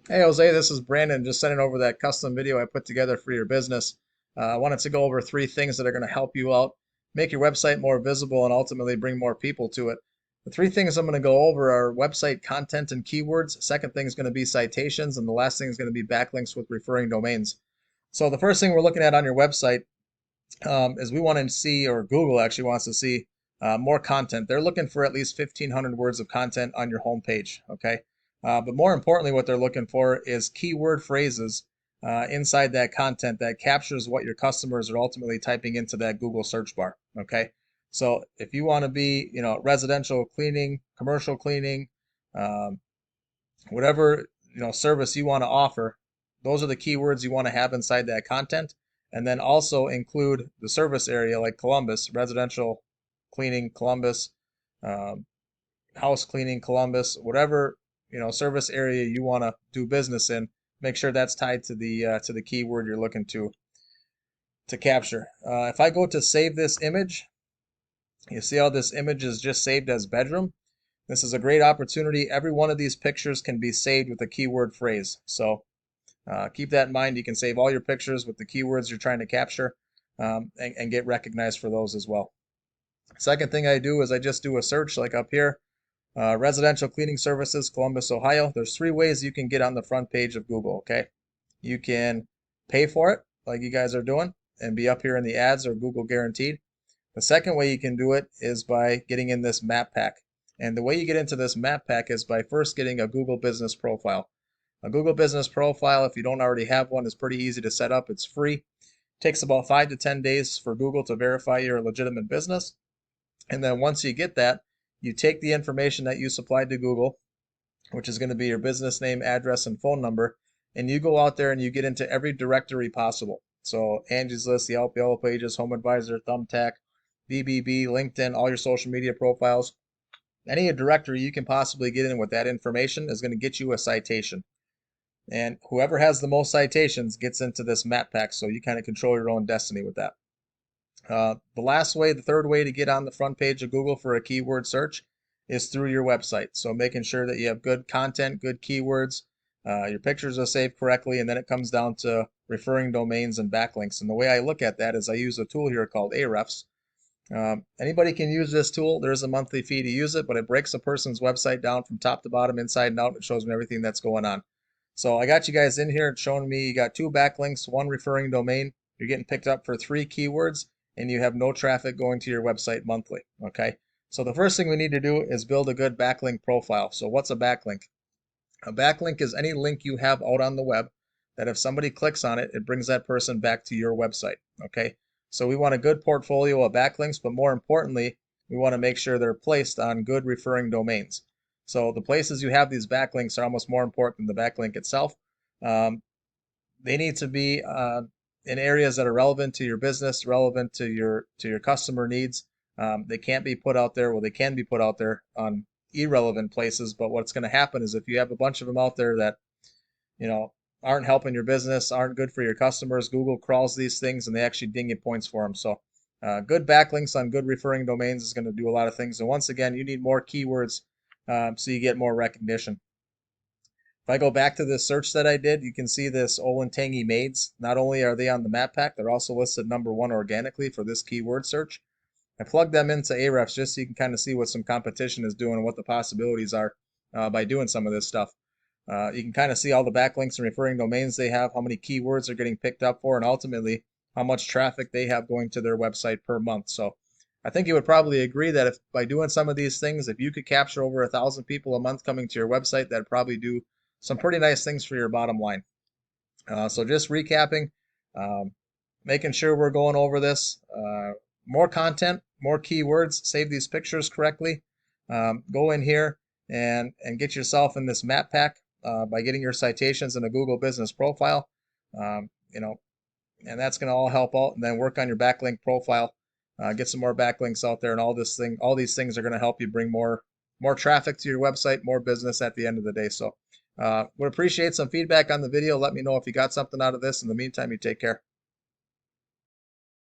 Hey Jose, this is Brandon. Just sending over that custom video I put together for your business. I wanted to go over three things that are going to help you out, make your website more visible, and ultimately bring more people to it. The three things I'm going to go over are website content and keywords. Second thing is going to be citations, and the last thing is going to be backlinks with referring domains. So the first thing we're looking at on your website is we want to see, or Google actually wants to see, more content. They're looking for at least 1,500 words of content on your homepage. Okay, but more importantly, what they're looking for is keyword phrases inside that content that captures what your customers are ultimately typing into that Google search bar. Okay, so if you want to be, residential cleaning, commercial cleaning, um, whatever service you want to offer, those are the keywords you want to have inside that content, and then also include the service area like Columbus, residential cleaning Columbus, um, house cleaning Columbus, whatever service area you want to do business in. Make sure that's tied to the keyword you're looking to capture. If I go to save this image, you see how this image is just saved as bedroom. This is a great opportunity. Every one of these pictures can be saved with a keyword phrase. So keep that in mind. You can save all your pictures with the keywords you're trying to capture, and get recognized for those as well. Second thing I do is I just do a search like up here, residential cleaning services, Columbus, Ohio. There's three ways you can get on the front page of Google, okay? You can pay for it like you guys are doing and be up here in the ads or Google guaranteed. The second way you can do it is by getting in this map pack. And the way you get into this map pack is by first getting a Google business profile. A Google business profile, if you don't already have one, is pretty easy to set up. It's free. It takes about 5 to 10 days for Google to verify you're a legitimate business. And then once you get that, you take the information that you supplied to Google, which is going to be your business name, address, and phone number, and you go out there and you get into every directory possible. So Angie's List, Yelp, Yellow Pages, Home Advisor, Thumbtack, BBB, LinkedIn, all your social media profiles. Any directory you can possibly get in with that information is going to get you a citation. And whoever has the most citations gets into this map pack, so you kind of control your own destiny with that. The third way to get on the front page of Google for a keyword search is through your website. So making sure that you have good content, good keywords, your pictures are saved correctly, and then it comes down to referring domains and backlinks. And the way I look at that is I use a tool here called Ahrefs. Anybody can use this tool. There's a monthly fee to use it, but it breaks a person's website down from top to bottom, inside and out. It shows me everything that's going on. So I got you guys in here. It's showing me you got 2 backlinks, 1 referring domain. You're getting picked up for 3 keywords, and you have no traffic going to your website monthly. Okay. So the first thing we need to do is build a good backlink profile. So what's a backlink? A backlink is any link you have out on the web that if somebody clicks on it, it brings that person back to your website. Okay. So we want a good portfolio of backlinks, but more importantly, we want to make sure they're placed on good referring domains. So the places you have these backlinks are almost more important than the backlink itself. Um, they need to be in areas that are relevant to your business, relevant to your customer needs. They can't be put out there. Well, they can be put out there on irrelevant places. But what's going to happen is if you have a bunch of them out there that aren't helping your business, aren't good for your customers, Google crawls these things and they actually ding you points for them. So good backlinks on good referring domains is going to do a lot of things. And once again, you need more keywords so you get more recognition. If I go back to this search that I did, you can see this Olentangy Maids. Not only are they on the map pack, they're also listed #1 organically for this keyword search. I plugged them into Ahrefs just so you can kind of see what some competition is doing and what the possibilities are by doing some of this stuff. You can kind of see all the backlinks and referring domains they have, how many keywords are getting picked up for, and ultimately how much traffic they have going to their website per month. So I think you would probably agree that if by doing some of these things, if you could capture over 1,000 people a month coming to your website, that'd probably do some pretty nice things for your bottom line. So just recapping, um, making sure we're going over this. More content, more keywords, save these pictures correctly. Go in here and get yourself in this map pack by getting your citations in a Google business profile. Um, you know, and that's going to all help out. And then work on your backlink profile, get some more backlinks out there, and all these things are going to help you bring more traffic to your website, more business at the end of the day. So would appreciate some feedback on the video. Let me know if you got something out of this. In the meantime, you take care.